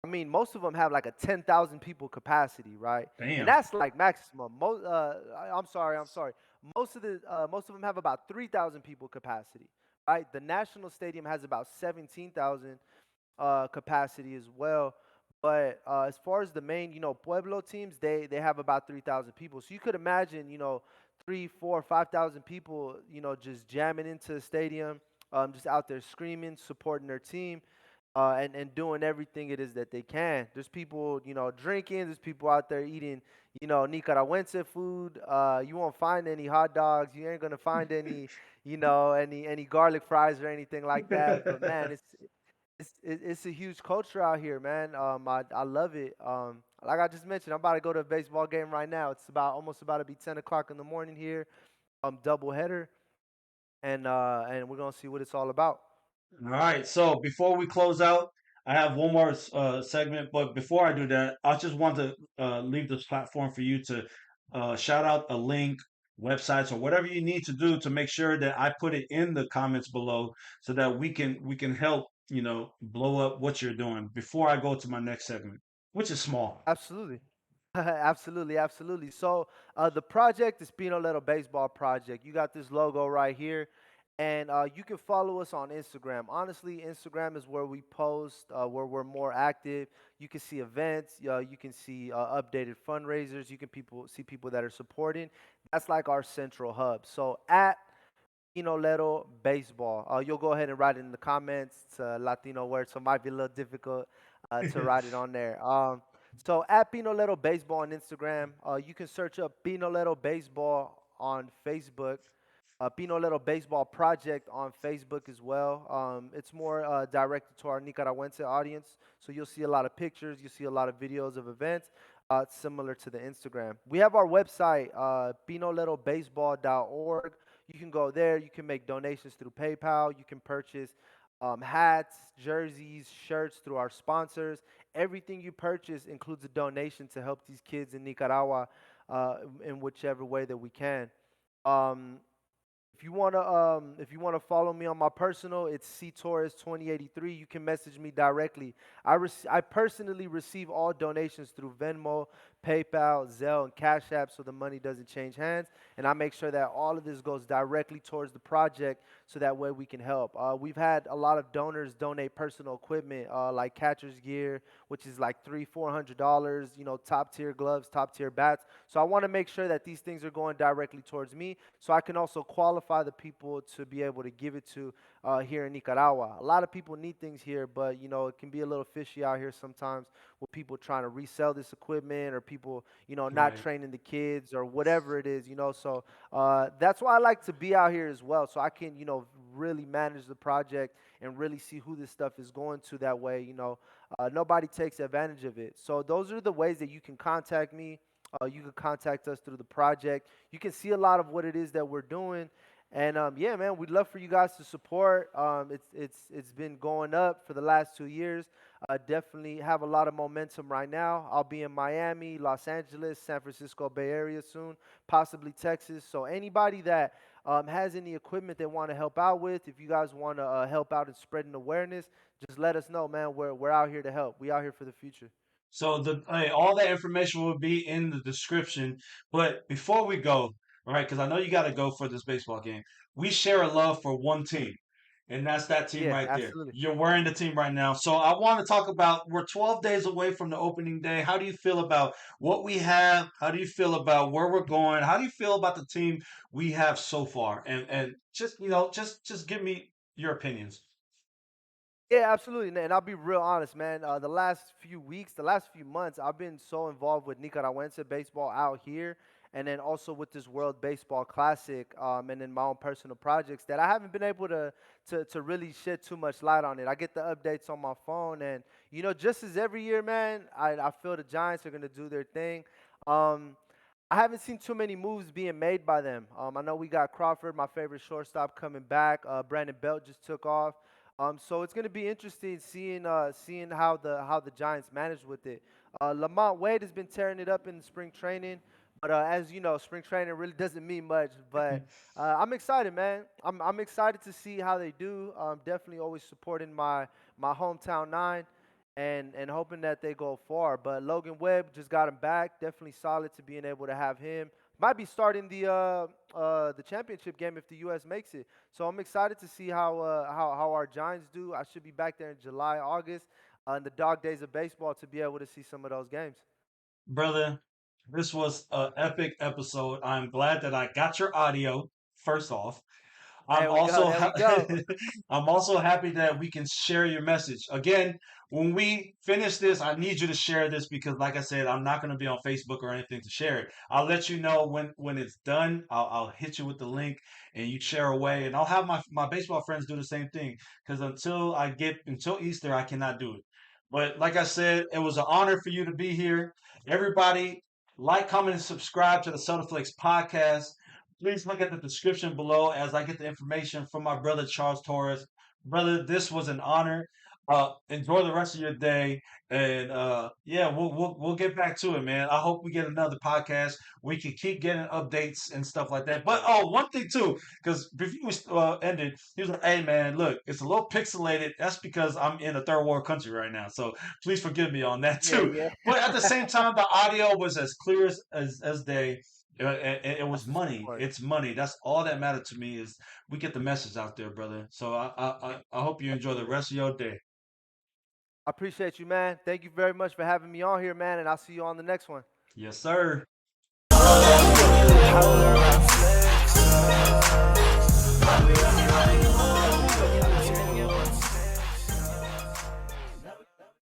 I mean, most of them have like a 10,000 people capacity, right? And Damn. that's like maximum. I'm sorry. Most of them have about 3,000 people capacity, right? The national stadium has about 17,000 capacity as well. But as far as the main, Pueblo teams, they have about 3,000 people. So you could imagine, three, four, 5,000 people, just jamming into the stadium, just out there screaming, supporting their team, and doing everything it is that they can. There's people, drinking. There's people out there eating, Nicaraguense food. You won't find any hot dogs. You ain't gonna find any, any garlic fries or anything like that. But man, it's a huge culture out here, man. I love it. Like I just mentioned, I'm about to go to a baseball game right now. It's almost about to be 10 o'clock in the morning here. Double header, and we're gonna see what it's all about. All right. So before we close out, I have one more segment. But before I do that, I just want to leave this platform for you to shout out a link, websites, or whatever you need to do to make sure that I put it in the comments below, so that we can help blow up what you're doing before I go to my next segment, which is small. Absolutely. Absolutely, absolutely. So the project is Pinolero Baseball Project. You got this logo right here, and you can follow us on Instagram. Honestly, Instagram is where we post, where we're more active. You can see events, you can see updated fundraisers. You can people see people that are supporting. That's like our central hub. So at Pinolero Baseball. You'll go ahead and write it in the comments. It's a Latino word, so it might be a little difficult to write it on there. So at Pinolero Baseball on Instagram, you can search up Pinolero Baseball on Facebook. Pinolero Baseball Project on Facebook as well. It's more directed to our Nicaragüense audience, so you'll see a lot of pictures, you'll see a lot of videos of events, similar to the Instagram. We have our website, pinolerobaseball.org. You can go there. You can make donations through PayPal. You can purchase hats, jerseys, shirts through our sponsors. Everything you purchase includes a donation to help these kids in Nicaragua in whichever way that we can. Um, if you wanna follow me on my personal, it's C Torres 2083. You can message me directly. I personally receive all donations through Venmo, PayPal, Zelle, and Cash App, so the money doesn't change hands. And I make sure that all of this goes directly towards the project, so that way we can help. We've had a lot of donors donate personal equipment, like catcher's gear, which is like $300-400. You know, top tier gloves, top tier bats. So I want to make sure that these things are going directly towards me, so I can also qualify the people to be able to give it to here in Nicaragua. A lot of people need things here, but you know it can be a little fishy out here sometimes with people trying to resell this equipment, or people not Right. training the kids or whatever it is. So that's why I like to be out here as well, so I can really manage the project and really see who this stuff is going to. That way, nobody takes advantage of it. So those are the ways that you can contact me. You can contact us through the project. You can see a lot of what it is that we're doing. And yeah, man, we'd love for you guys to support. It's been going up for the last 2 years. Definitely have a lot of momentum right now. I'll be in Miami, Los Angeles, San Francisco Bay Area soon, possibly Texas. So anybody that has any equipment they want to help out with, if you guys want to help out in spreading awareness, just let us know, man. We're out here to help. We out here for the future. So all that information will be in the description. But before we go, right, because I know you got to go for this baseball game. We share a love for one team, and that's that team Yeah, right there. absolutely. You're wearing the team right now. So I want to talk about, we're 12 days away from the opening day. How do you feel about what we have? How do you feel about where we're going? How do you feel about the team we have so far? And just just give me your opinions. Yeah, absolutely. And I'll be real honest, man. The last few weeks, the last few months, I've been so involved with Nicaraguense baseball out here, and then also with this World Baseball Classic, and then my own personal projects, that I haven't been able to really shed too much light on it. I get the updates on my phone, and just as every year, man, I feel the Giants are gonna do their thing. Um, I haven't seen too many moves being made by them. I know we got Crawford, my favorite shortstop, coming back. Brandon Belt just took off. So it's going to be interesting seeing how the Giants manage with it. Lamont Wade has been tearing it up in spring training, but as you know, spring training really doesn't mean much. But I'm excited, man. I'm excited to see how they do. Definitely always supporting my hometown nine, and hoping that they go far. But Logan Webb just got him back. Definitely solid to being able to have him. Might be starting the championship game if the U.S. makes it. So I'm excited to see how our Giants do. I should be back there in July, August, in the dog days of baseball, to be able to see some of those games. Brother, this was an epic episode. I'm glad that I got your audio, first off. I'm There we go. also There we go. I'm also happy that we can share your message. Again, when we finish this, I need you to share this because, like I said, I'm not going to be on Facebook or anything to share it. I'll let you know when it's done. I'll hit you with the link and you share away, and I'll have my baseball friends do the same thing because until Easter, I cannot do it. But like I said, it was an honor for you to be here. Everybody, like, comment, and subscribe to the Sodaflex podcast. Please look at the description below as I get the information from my brother Charles Torres. Brother, this was an honor. enjoy the rest of your day, and yeah, we'll get back to it, man. I hope we get another podcast. We can keep getting updates and stuff like that. But one thing too, because before we ended, he was like, "Hey, man, look, it's a little pixelated. That's because I'm in a third world country right now. So please forgive me on that Yeah, too." yeah. But at the same time, the audio was as clear as day. It was That's what's money. important. It's money. That's all that mattered to me is we get the message out there, brother. So I hope you enjoy the Absolutely. rest of your day. I appreciate you, man. Thank you very much for having me on here, man, and I'll see you on the next one. Yes, sir. Holler, I flex.